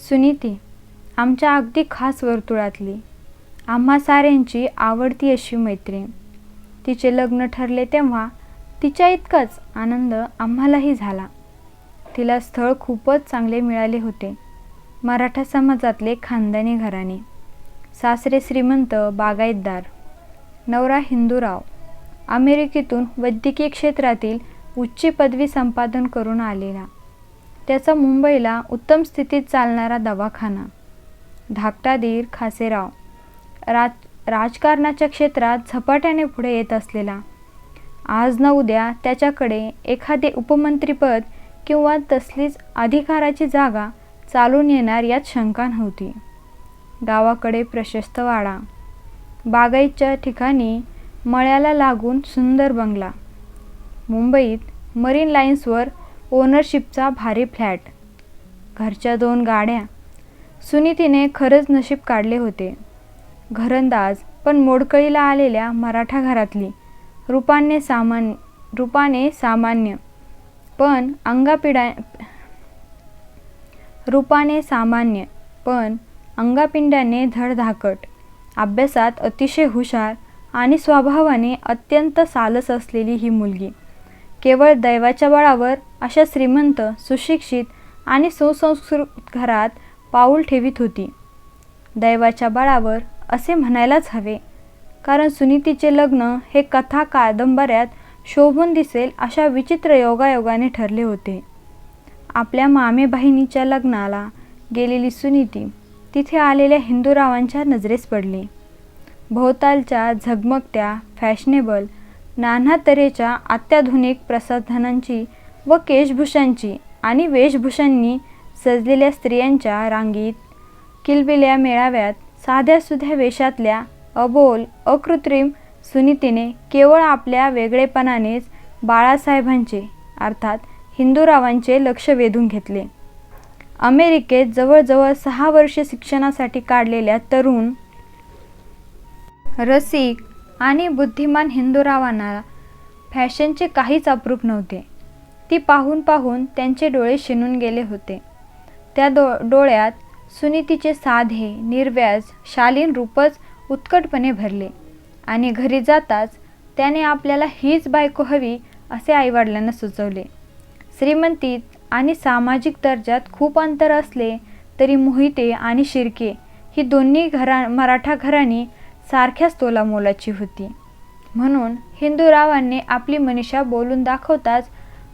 सुनीती आमच्या अगदी खास वर्तुळातली, आम्हा साऱ्यांची आवडती अशी मैत्रीण. तिचे लग्न ठरले तेव्हा तिच्या इतकाच आनंद आम्हालाही झाला. तिला स्थळ खूपच चांगले मिळाले होते. मराठा समाजातले खानदानी घराणे, सासरे श्रीमंत बागायतदार, नवरा हिंदूराव, अमेरिकेतून वैद्यकीय क्षेत्रातील उच्च पदवी संपादन करून आलेला, त्याचा मुंबईला उत्तम स्थितीत चालणारा दवाखाना, धाकटा दीर खासेराव, राजकारणाच्या क्षेत्रात झपाट्याने पुढे येत असलेला, आज ना उद्या त्याच्याकडे एखादे उपमंत्रीपद किंवा तसलीच अधिकाराची जागा चालून येणार यात शंका नव्हती. गावाकडे प्रशस्त वाडा, बागायतच्या ठिकाणी मळ्याला लागून सुंदर बंगला, मुंबईत मरीन लाईन्सवर ओनरशिपचा भारी फ्लॅट, घरच्या 2 गाड्या. सुनीतीने खरंच नशीब काढले होते. घरंदाज पण मोडकळीला आलेल्या मराठा घरातली, रूपाने सामान्य पण अंगापिंडाने धडधाकट, अभ्यासात अतिशय हुशार आणि स्वभावाने अत्यंत सालस असलेली ही मुलगी केवळ दैवाच्या बळावर अशा श्रीमंत, सुशिक्षित आणि सुसंस्कृत घरात पाऊल ठेवीत होती. दैवाच्या बळावर असे म्हणायलाच हवे, कारण सुनीतीचे लग्न हे कथा कादंबऱ्यात शोभून दिसेल अशा विचित्र योगायोगाने ठरले होते. आपल्या मामे बहिणीच्या लग्नाला गेलेली सुनीती तिथे आलेल्या हिंदूरावांच्या नजरेस पडली. भोवतालच्या झगमगत्या, फॅशनेबल, नाना तऱ्हेच्या अत्याधुनिक प्रसाधनांची व केशभूषांची आणि वेशभूषांनी सजलेल्या स्त्रियांच्या रांगीत, किलबिल्या मेळाव्यात साध्यासुध्या वेशातल्या अबोल, अकृत्रिम सुनीतीने केवळ आपल्या वेगळेपणानेच बाळासाहेबांचे अर्थात हिंदूरावांचे लक्ष वेधून घेतले. अमेरिकेत जवळजवळ 6 वर्षे शिक्षणासाठी काढलेल्या तरुण, रसिक आणि बुद्धिमान हिंदूरावांना फॅशनचे काहीच अप्रूप नव्हते. ती पाहून पाहून त्यांचे डोळे शिनून गेले होते. त्या डोळ्यात सुनीतीचे साधे, निर्व्याज, शालीन रूपच उत्कटपणे भरले आणि घरी जाताच त्याने आपल्याला हीच बायको हवी असे आईवडिलांना सुचवले. श्रीमंतीत आणि सामाजिक दर्जात खूप अंतर असले तरी मोहिते आणि शिर्के ही दोन्ही मराठा घराणी सारख्याच तोलामोलाची होती. म्हणून हिंदूरावांनी आपली मनीषा बोलून दाखवताच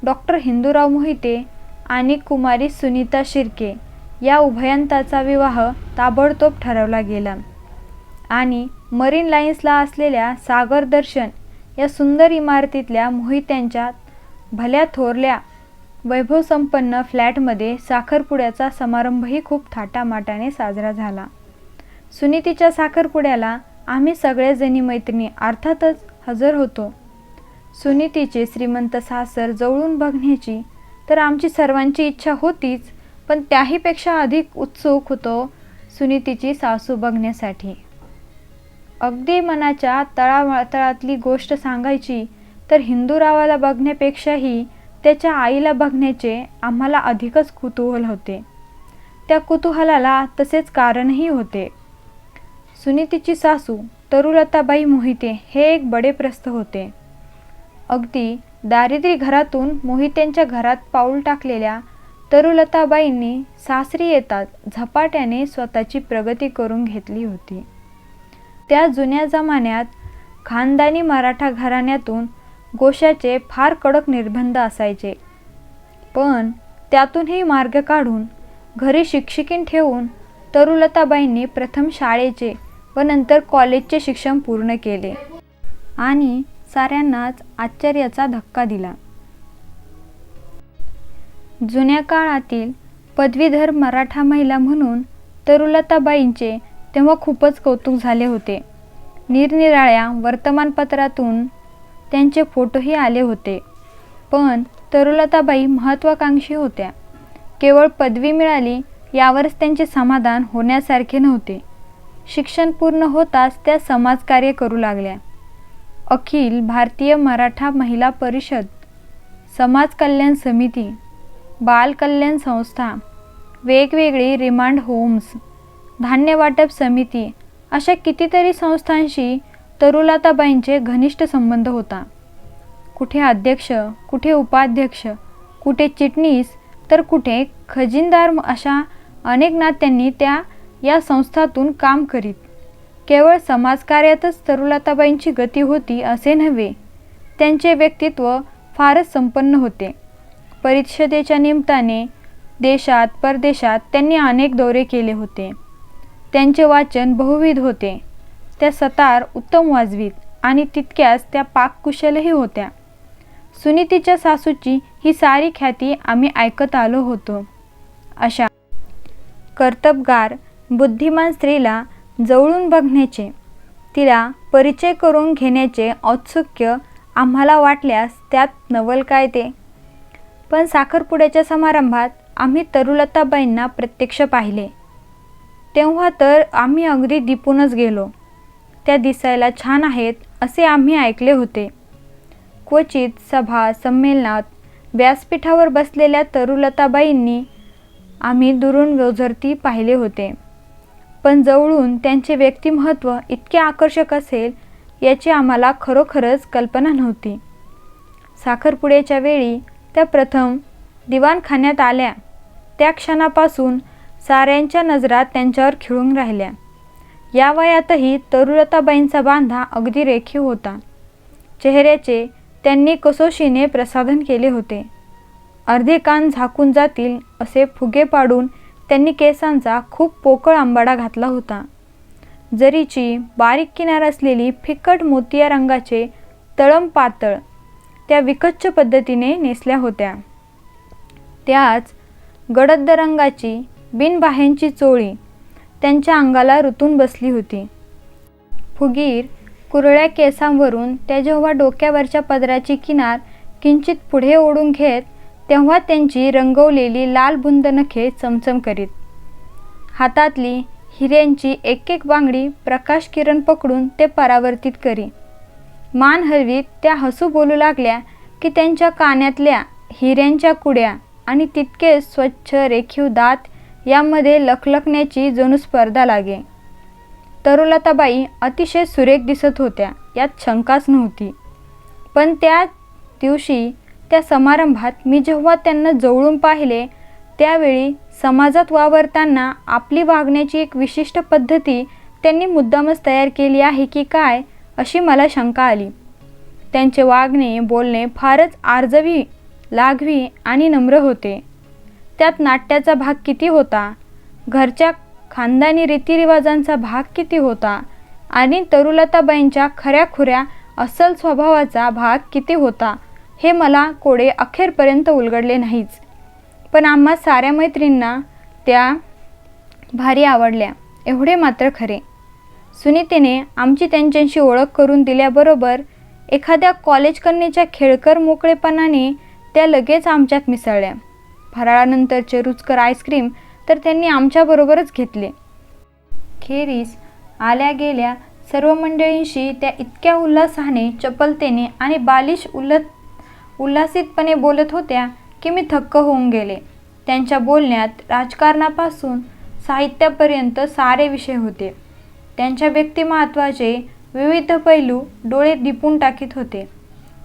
डॉक्टर हिंदूराव मोहिते आणि कुमारी सुनीता शिर्के या उभयंताचा विवाह ताबडतोब ठरवला गेला आणि मरीन लाईन्सला असलेल्या सागर दर्शन या सुंदर इमारतीतल्या मोहित्यांच्या भल्या थोरल्या वैभवसंपन्न फ्लॅटमध्ये साखरपुड्याचा समारंभही खूप थाटामाटाने साजरा झाला. सुनीतीच्या साखरपुड्याला आम्ही सगळेजणी मैत्रिणी अर्थातच हजर होतो. सुनीतीचे श्रीमंत सासर जवळून बघण्याची तर आमची सर्वांची इच्छा होतीच, पण त्याहीपेक्षा अधिक उत्सुक होतो सुनीतीची सासू बघण्यासाठी. अगदी मनाच्या तळातळातली गोष्ट सांगायची तर हिंदूरावाला बघण्यापेक्षाही त्याच्या आईला बघण्याचे आम्हाला अधिकच कुतूहल होते. त्या कुतूहलाला तसेच कारणही होते. सुनीतीची सासू तरुलताबाई मोहिते हे एक बडेप्रस्थ होते. अगदी दारिद्र्य घरातून मोहित्यांच्या घरात पाऊल टाकलेल्या तरुलताबाईंनी सासरी येतात झपाट्याने स्वतःची प्रगती करून घेतली होती. त्या जुन्या जमान्यात खानदानी मराठा घराण्यातून गोशाचे फार कडक निर्बंध असायचे, पण त्यातूनही मार्ग काढून घरी शिक्षिकीन ठेवून तरुलताबाईंनी प्रथम शाळेचे व नंतर कॉलेजचे शिक्षण पूर्ण केले आणि साऱ्यांनाच आश्चर्याचा धक्का दिला. जुन्या काळातील पदवीधर मराठा महिला म्हणून तरुलताबाईंचे तेव्हा खूपच कौतुक झाले होते. निरनिराळ्या वर्तमानपत्रातून त्यांचे फोटोही आले होते. पण तरुलताबाई महत्त्वाकांक्षी होत्या. केवळ पदवी मिळाली यावरच त्यांचे समाधान होण्यासारखे नव्हते. शिक्षण पूर्ण होताच त्या समाजकार्य करू लागल्या. अखिल भारतीय मराठा महिला परिषद, समाज कल्याण समिती, बाल कल्याण संस्था, वेगवेगळी रिमांड होम्स, धान्य वाटप समिती अशा कितीतरी संस्थांशी तरुलताबाईंचे घनिष्ठ संबंध होता. कुठे अध्यक्ष, कुठे उपाध्यक्ष, कुठे चिटणीस तर कुठे खजिनदार अशा अनेक नात्यांनी त्या या संस्थातून काम करीत. केवळ समाजकार्यातच तरुलताबाईंची गती होती असे नव्हे, त्यांचे व्यक्तित्व फारच संपन्न होते. परिषदेच्या निमित्ताने देशात परदेशात त्यांनी अनेक दौरे केले होते. त्यांचे वाचन बहुविध होते. त्या सतार उत्तम वाजवीत आणि तितक्याच त्या पाककुशलही होत्या. सुनीतीच्या सासूची ही सारी ख्याती आम्ही ऐकत आलो होतो. अशा कर्तबगार बुद्धिमान स्त्रीला जवळून बघण्याचे, तिला परिचय करून घेण्याचे औत्सुक्य आम्हाला वाटल्यास त्यात नवल काय ते. पण साखरपुड्याच्या समारंभात आम्ही तरुलताबाईंना प्रत्यक्ष पाहिले तेव्हा तर आम्ही अगदी दिपूनच गेलो. त्या दिसायला छान आहेत असे आम्ही ऐकले होते. क्वचित सभा संमेलनात व्यासपीठावर बसलेल्या तरुलताबाईंनी आम्ही दुरून ओझरती पाहिले होते, पण जवळून त्यांचे व्यक्तिमत्व इतके आकर्षक असेल याची आम्हाला खरोखरच कल्पना नव्हती. साखरपुड्याच्या वेळी त्या प्रथम दिवाणखान्यात आल्या त्या क्षणापासून साऱ्यांच्या नजरा त्यांच्यावर खिळून राहिल्या. या वयातही तरुलताबाईंचा बांधा अगदी रेखीव होता. चेहऱ्याचे त्यांनी कसोशीने प्रसाधन केले होते. अर्धे कान झाकून जातील असे फुगे पाडून त्यांनी केसांचा खूप पोकळ आंबाडा घातला होता. जरीची बारीक किनार असलेली फिकट मोतिया रंगाचे तळम पातळ त्या विकच्छ पद्धतीने नेसल्या होत्या. त्याच गडद रंगाची बिनबाह्यांची चोळी त्यांच्या अंगाला रुतून बसली होती. फुगीर कुरळ्या केसांवरून त्या जेव्हा डोक्यावरच्या पदराची किनार किंचित पुढे ओढून घेत तेव्हा त्यांची रंगवलेली लाल बुंद नखे चमचम करीत. हातातली हिऱ्यांची एक एक बांगडी प्रकाश किरण पकडून ते परावर्तित करी. मान हलवीत त्या हसू बोलू लागल्या की त्यांच्या कानातल्या हिऱ्यांच्या कुड्या आणि तितके स्वच्छ रेखीव दात यामध्ये लखलखण्याची जणू स्पर्धा लागे. तरुलताबाई अतिशय सुरेख दिसत होत्या यात शंकाच नव्हती. पण त्या दिवशी त्या समारंभात मी जेव्हा त्यांना जवळून पाहिले त्यावेळी समाजात वावरताना आपली वागण्याची एक विशिष्ट पद्धती त्यांनी मुद्दामच तयार केली आहे की काय अशी मला शंका आली. त्यांचे वागणे बोलणे फारच आर्जवी, लाघवी आणि नम्र होते. त्यात नाट्याचा भाग किती होता, घरच्या खानदानी रीतिरिवाजांचा भाग किती होता आणि तरुलताबाईंच्या खऱ्याखुऱ्या अस्सल स्वभावाचा भाग किती होता हे मला कोडे अखेरपर्यंत उलगडले नाहीच. पण आम्हा साऱ्या मैत्रिणींना त्या भारी आवडल्या एवढे मात्र खरे. सुनीतीने आमची त्यांच्याशी ओळख करून दिल्याबरोबर एखाद्या कॉलेज कन्येच्या खेळकर मोकळेपणाने त्या लगेच आमच्यात मिसळल्या. फराळानंतरचे रुचकर आईस्क्रीम तर त्यांनी आमच्याबरोबरच घेतले. खेरीस आल्या गेल्या सर्व मंडळींशी त्या इतक्या उल्हासाने, चपलतेने आणि बालिश उल्हासितपणे बोलत होत्या की मी थक्क होऊन गेले. त्यांच्या बोलण्यात राजकारणापासून साहित्यापर्यंत सारे विषय होते. त्यांच्या व्यक्तिमत्वाचे विविध पैलू डोळे दिपून टाकीत होते,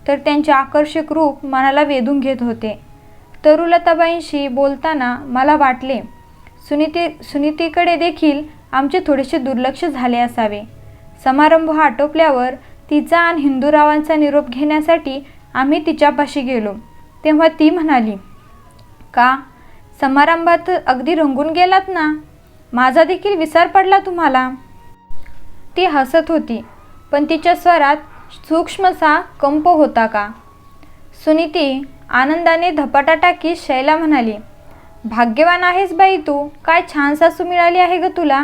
तर त्यांचे आकर्षक रूप मनाला वेधून घेत होते. तरुलताबाईंशी बोलताना मला वाटले सुनीतीकडे देखील आमचे थोडेसे दुर्लक्ष झाले असावे. समारंभ आटोपल्यावर तिचा आणि हिंदूरावांचा निरोप घेण्यासाठी आम्ही तिच्यापाशी गेलो तेव्हा ती म्हणाली, का समारंभात अगदी रंगून गेलात ना, माझा देखील विसर पडला तुम्हाला. ती हसत होती, पण तिच्या स्वरात सूक्ष्मसा कंप होता का. सुनीती आनंदाने धपाटा टाकीत शैला म्हणाली, भाग्यवान आहेस बाई तू, काय छान सासू मिळाली आहे ग तुला.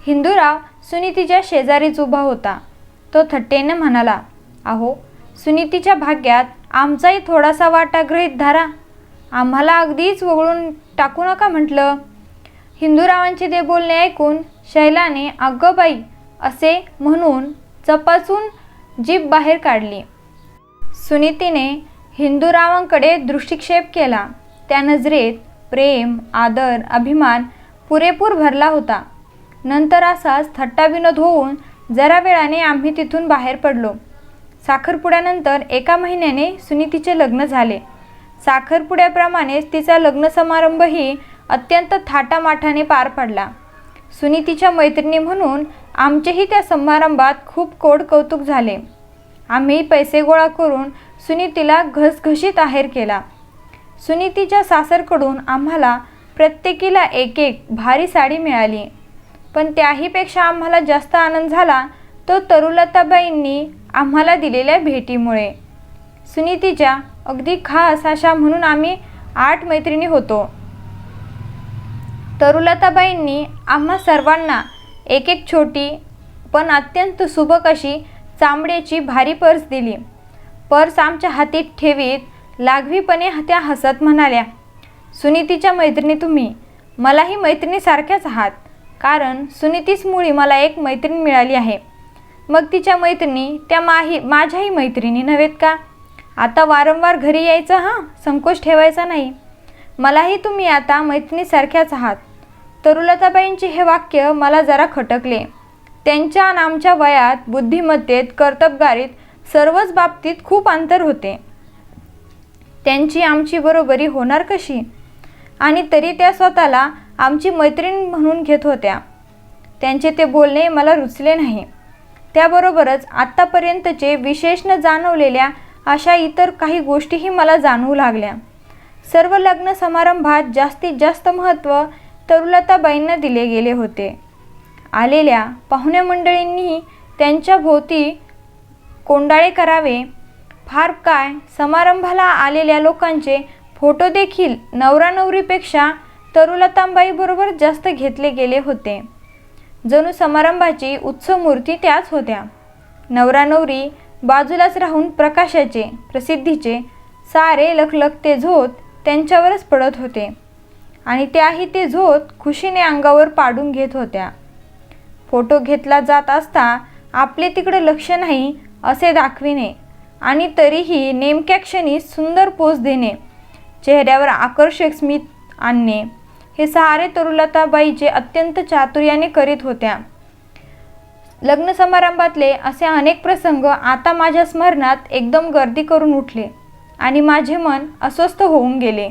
हिंदूराव सुनीतीच्या शेजारीच उभा होता. तो थट्टेने म्हणाला, अहो सुनीतीच्या भाग्यात आमचाही थोडासा वाटा गृहीत धरा, आम्हाला अगदीच वगळून टाकू नका म्हटलं. हिंदूरावांचे ते बोलणे ऐकून शैलाने अगं बाई असे म्हणून चपाचून जीभ बाहेर काढली. सुनीतीने हिंदूरावांकडे दृष्टिक्षेप केला. त्या नजरेत प्रेम, आदर, अभिमान पुरेपूर भरला होता. नंतर असाच थट्टाविनोद होऊन जरा वेळाने आम्ही तिथून बाहेर पडलो. साखरपुड्यानंतर 1 महिन्याने सुनीतीचे लग्न झाले. साखरपुड्याप्रमाणेच तिचा लग्न समारंभही अत्यंत थाटामाटाने पार पडला. सुनीतीच्या मैत्रिणी म्हणून आमचेही त्या समारंभात खूप कौतुक झाले. आम्ही पैसे गोळा करून सुनीतीला घसघशीत आहेर केला. सुनीतीच्या सासरकडून आम्हाला प्रत्येकीला एक भारी साडी मिळाली. पण त्याहीपेक्षा आम्हाला जास्त आनंद झाला तो तरुलताबाईंनी आम्हाला दिलेल्या भेटीमुळे. सुनीतीच्या अगदी खास अशा म्हणून आम्ही 8 मैत्रिणी होतो. तरुलताबाईंनी आम्हा सर्वांना एक छोटी पण अत्यंत सुबक अशी चामड्याची भारी पर्स दिली. पर्स आमच्या हाती ठेवीत लागवीपणे त्या हसत म्हणाल्या, सुनीतीच्या मैत्रिणी तुम्ही मलाही मैत्रिणीसारख्याच आहात, कारण सुनीतीच मुळी मला एक मैत्रीण मिळाली आहे. मग तिच्या मैत्रिणी त्या माझ्याही मैत्रिणी नव्हेत का? आता वारंवार घरी यायचं, हां, संकोच ठेवायचा नाही. मलाही तुम्ही आता मैत्रिणीसारख्याच आहात. तरुलताबाईंचे हे वाक्य मला जरा खटकले. त्यांच्या आणि आमच्या वयात, बुद्धिमत्तेत, कर्तबगारीत सर्वच बाबतीत खूप अंतर होते. त्यांची आमची बरोबरी होणार कशी? आणि तरी त्या स्वतःला आमची मैत्रीण म्हणून घेत होत्या. त्यांचे ते बोलणे मला रुचले नाही. त्याबरोबरच आत्तापर्यंतचे विशेष न जाणवलेल्या अशा इतर काही गोष्टीही मला जाणवू लागल्या. सर्व लग्न समारंभात जास्तीत जास्त महत्त्व तरुलताबाईंना दिले गेले होते. आलेल्या पाहुण्या मंडळींनी त्यांच्या भोवती कोंडाळे करावे. फार काय, समारंभाला आलेल्या लोकांचे फोटो देखील नवरा नवरीपेक्षा तरुलताबाईंबरोबर जास्त घेतले गेले होते. जणू समारंभाची उत्सवमूर्ती त्याच होत्या. नवरा नवरी बाजूलाच राहून प्रकाशाचे, प्रसिद्धीचे सारे लखलखते झोत त्यांच्यावरच पडत होते आणि त्याही ते झोत खुशीने अंगावर पाडून घेत होत्या. फोटो घेतला जात असता आपले तिकडे लक्ष नाही असे दाखविणे आणि तरीही नेमक्या क्षणी सुंदर पोज देणे, चेहऱ्यावर आकर्षक स्मित आणणे, हे सारे तरुलताबाईचे अत्यंत चातुर्याने करीत होत्या. लग्न समारंभातले असे अनेक प्रसंग आता माझ्या स्मरणात एकदम गर्दी करून उठले आणि माझे मन अस्वस्थ होऊन गेले.